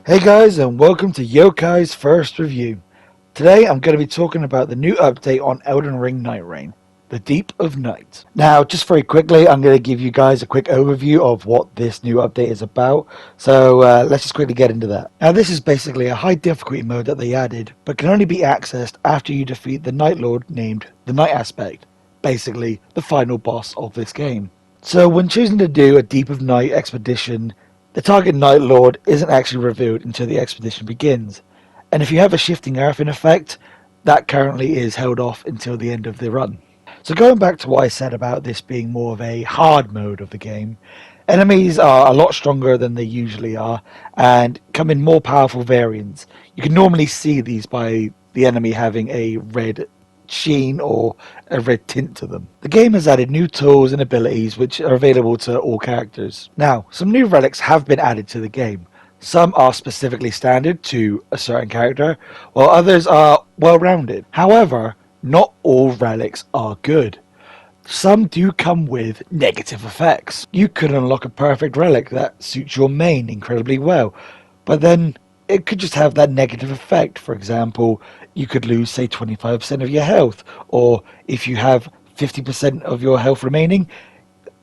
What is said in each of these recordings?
Hey guys, and welcome to Yokai's first review. Today I'm going to be talking about the new update on Elden Ring Nightreign, the Deep of Night. Now, just very quickly, I'm going to give you guys a quick overview of what this new update is about. So let's just quickly get into that. Now, this is basically a high difficulty mode that they added, but can only be accessed after you defeat the Night Lord named the Night Aspect, basically the final boss of this game. So when choosing to do a Deep of Night expedition, the target Night Lord isn't actually revealed until the expedition begins, and if you have a shifting earth in effect, that currently is held off until the end of the run. So going back to what I said about this being more of a hard mode of the game, enemies are a lot stronger than they usually are and come in more powerful variants. You can normally see these by the enemy having a red sheen or a red tint to them. The game has added new tools and abilities which are available to all characters. Now, some new relics have been added to the game. Some are specifically standard to a certain character, while others are well-rounded. However, not all relics are good. Some do come with negative effects. You could unlock a perfect relic that suits your main incredibly well, but then it could just have that negative effect. For example, you could lose, say, 25% of your health, or if you have 50% of your health remaining,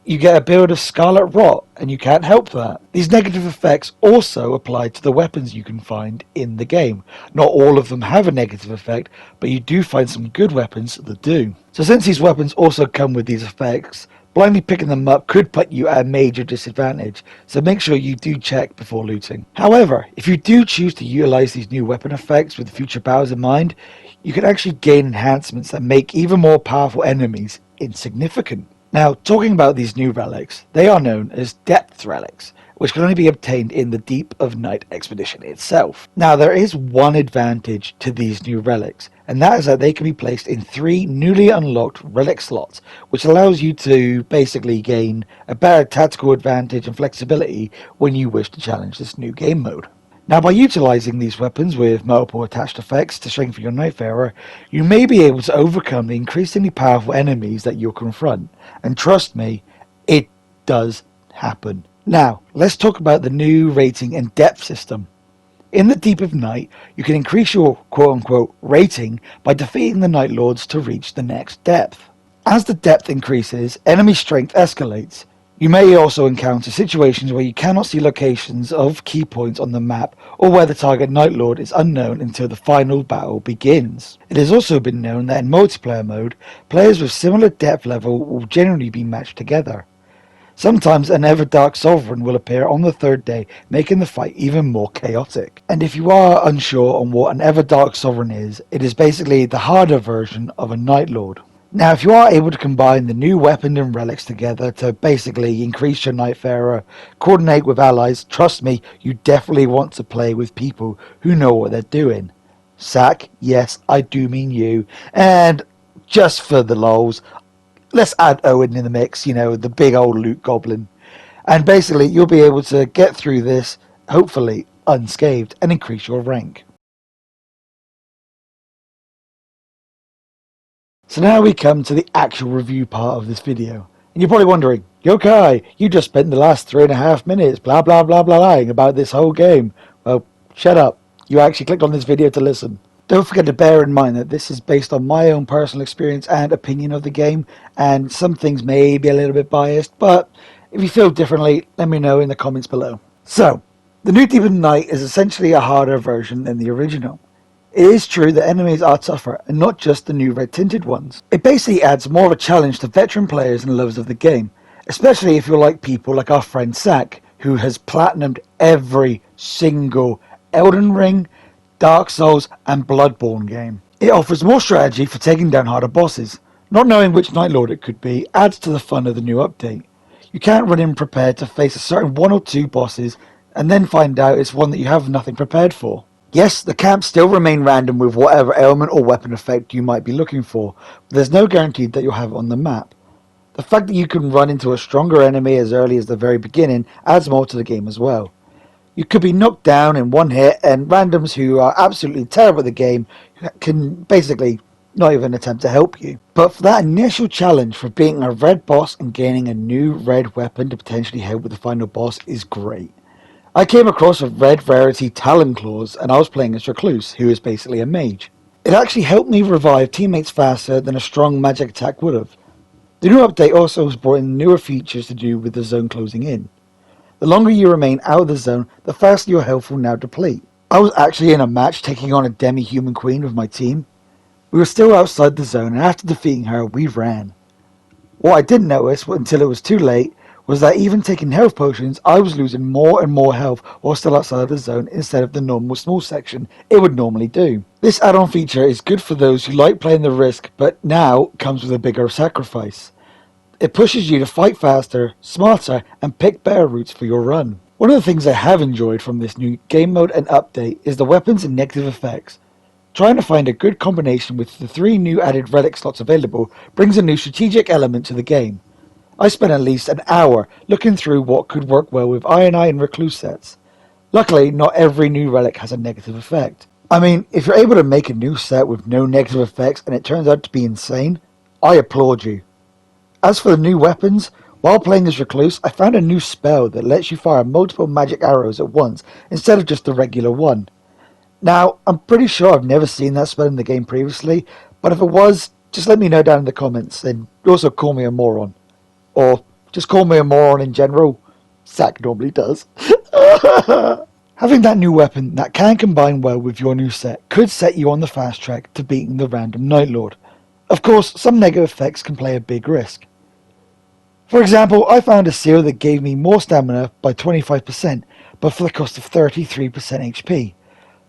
you get a build of Scarlet Rot, and you can't help that. These negative effects also apply to the weapons you can find in the game. Not all of them have a negative effect, but you do find some good weapons that do. So since these weapons also come with these effects, blindly picking them up could put you at a major disadvantage, so make sure you do check before looting. However, if you do choose to utilize these new weapon effects with future battles in mind, you can actually gain enhancements that make even more powerful enemies insignificant. Now, talking about these new relics, they are known as depth relics, which can only be obtained in the Deep of Night expedition itself. Now, there is one advantage to these new relics, and that is that they can be placed in 3 newly unlocked relic slots, which allows you to basically gain a better tactical advantage and flexibility when you wish to challenge this new game mode. Now, by utilizing these weapons with multiple attached effects to strengthen your Nightfarer, you may be able to overcome the increasingly powerful enemies that you'll confront. And trust me, it does happen. Now, let's talk about the new rating and depth system. In the Deep of Night, you can increase your quote-unquote rating by defeating the Night Lords to reach the next depth. As the depth increases, enemy strength escalates. You may also encounter situations where you cannot see locations of key points on the map, or where the target Night Lord is unknown until the final battle begins. It has also been known that in multiplayer mode, players with similar depth level will generally be matched together. Sometimes an Everdark Sovereign will appear on the 3rd day, making the fight even more chaotic. And if you are unsure on what an Everdark Sovereign is, it is basically the harder version of a Night Lord. Now, if you are able to combine the new weapon and relics together to basically increase your Nightfarer, coordinate with allies, trust me, you definitely want to play with people who know what they're doing. Sack, yes, I do mean you. And just for the lols, let's add Owen in the mix, the big old loot goblin. And basically, you'll be able to get through this, hopefully, unscathed and increase your rank. So now we come to the actual review part of this video. And you're probably wondering, Yokai, you just spent the last 3.5 minutes blah blah blah blah lying about this whole game. Well, shut up. You actually clicked on this video to listen. Don't forget to bear in mind that this is based on my own personal experience and opinion of the game, and some things may be a little bit biased, but if you feel differently, let me know in the comments below. So, the new Deep of Night is essentially a harder version than the original. It is true that enemies are tougher, and not just the new red-tinted ones. It basically adds more of a challenge to veteran players and lovers of the game, especially if you're like people like our friend Sack, who has platinumed every single Elden Ring, Dark Souls, and Bloodborne game. It offers more strategy for taking down harder bosses. Not knowing which Night Lord it could be adds to the fun of the new update. You can't run in prepared to face a certain 1 or 2 bosses, and then find out it's one that you have nothing prepared for. Yes, the camps still remain random with whatever element or weapon effect you might be looking for, but there's no guarantee that you'll have it on the map. The fact that you can run into a stronger enemy as early as the very beginning adds more to the game as well. You could be knocked down in one hit, and randoms who are absolutely terrible at the game can basically not even attempt to help you. But for that initial challenge for beating a red boss and gaining a new red weapon to potentially help with the final boss is great. I came across a red rarity Talon Claws and I was playing as Recluse, who is basically a mage. It actually helped me revive teammates faster than a strong magic attack would have. The new update also has brought in newer features to do with the zone closing in. The longer you remain out of the zone, the faster your health will now deplete. I was actually in a match taking on a demi-human queen with my team. We were still outside the zone and after defeating her, we ran. What I didn't notice until it was too late was that even taking health potions, I was losing more and more health while still outside the zone instead of the normal small section it would normally do. This add-on feature is good for those who like playing the risk but now comes with a bigger sacrifice. It pushes you to fight faster, smarter, and pick better routes for your run. One of the things I have enjoyed from this new game mode and update is the weapons and negative effects. Trying to find a good combination with the 3 new added relic slots available brings a new strategic element to the game. I spent at least an hour looking through what could work well with Ionai and Recluse sets. Luckily, not every new relic has a negative effect. I mean, if you're able to make a new set with no negative effects and it turns out to be insane, I applaud you. As for the new weapons, while playing as Recluse, I found a new spell that lets you fire multiple magic arrows at once instead of just the regular one. Now, I'm pretty sure I've never seen that spell in the game previously, but if it was, just let me know down in the comments, and also call me a moron. Or just call me a moron in general. Zach normally does. Having that new weapon that can combine well with your new set could set you on the fast track to beating the random Night Lord. Of course, some negative effects can play a big risk. For example, I found a seal that gave me more stamina by 25%, but for the cost of 33% HP.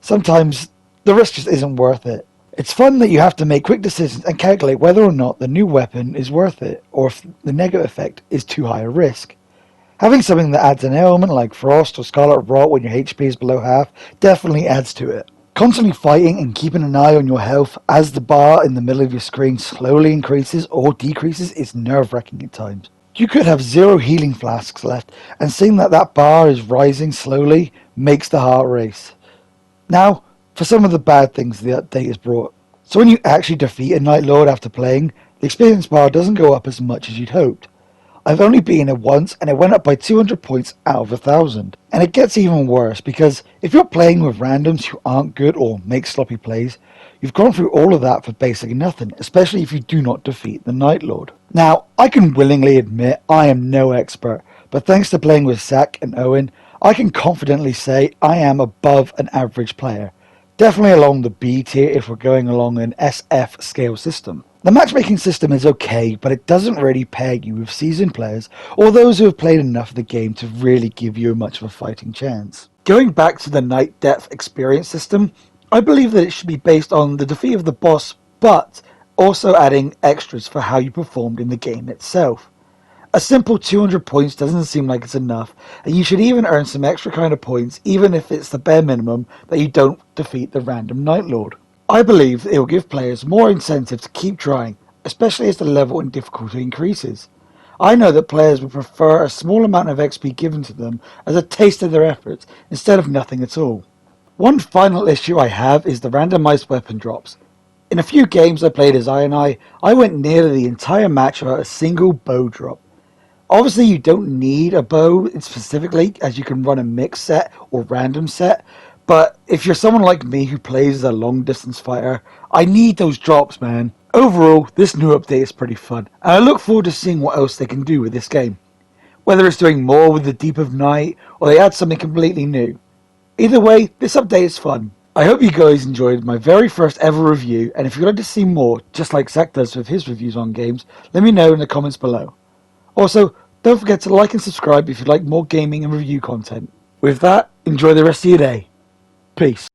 Sometimes the risk just isn't worth it. It's fun that you have to make quick decisions and calculate whether or not the new weapon is worth it, or if the negative effect is too high a risk. Having something that adds an element like Frost or Scarlet Rot when your HP is below half definitely adds to it. Constantly fighting and keeping an eye on your health as the bar in the middle of your screen slowly increases or decreases is nerve-wracking at times. You could have 0 healing flasks left, and seeing that bar is rising slowly makes the heart race. Now, for some of the bad things the update has brought. So when you actually defeat a Night Lord after playing, the experience bar doesn't go up as much as you'd hoped. I've only beaten it once and it went up by 200 points out of 1,000. And it gets even worse because if you're playing with randoms who aren't good or make sloppy plays, you've gone through all of that for basically nothing, especially if you do not defeat the Night Lord. Now, I can willingly admit I am no expert, but thanks to playing with Zach and Owen, I can confidently say I am above an average player. Definitely along the B tier if we're going along an SF scale system. The matchmaking system is okay, but it doesn't really pair you with seasoned players or those who have played enough of the game to really give you much of a fighting chance. Going back to the Night Depth experience system, I believe that it should be based on the defeat of the boss, but also adding extras for how you performed in the game itself. A simple 200 points doesn't seem like it's enough, and you should even earn some extra kind of points even if it's the bare minimum that you don't defeat the random Night Lord. I believe it will give players more incentive to keep trying, especially as the level and difficulty increases. I know that players would prefer a small amount of XP given to them as a taste of their efforts instead of nothing at all. One final issue I have is the randomized weapon drops. In a few games I played as Ionai, I went nearly the entire match without a single bow drop. Obviously you don't need a bow specifically, as you can run a mixed set or random set, but if you're someone like me who plays as a long distance fighter, I need those drops, man. Overall, this new update is pretty fun, and I look forward to seeing what else they can do with this game. Whether it's doing more with the Deep of Night, or they add something completely new. Either way, this update is fun. I hope you guys enjoyed my very first ever review, and if you'd like to see more, just like Zach does with his reviews on games, let me know in the comments below. Also, don't forget to like and subscribe if you'd like more gaming and review content. With that, enjoy the rest of your day. Peace.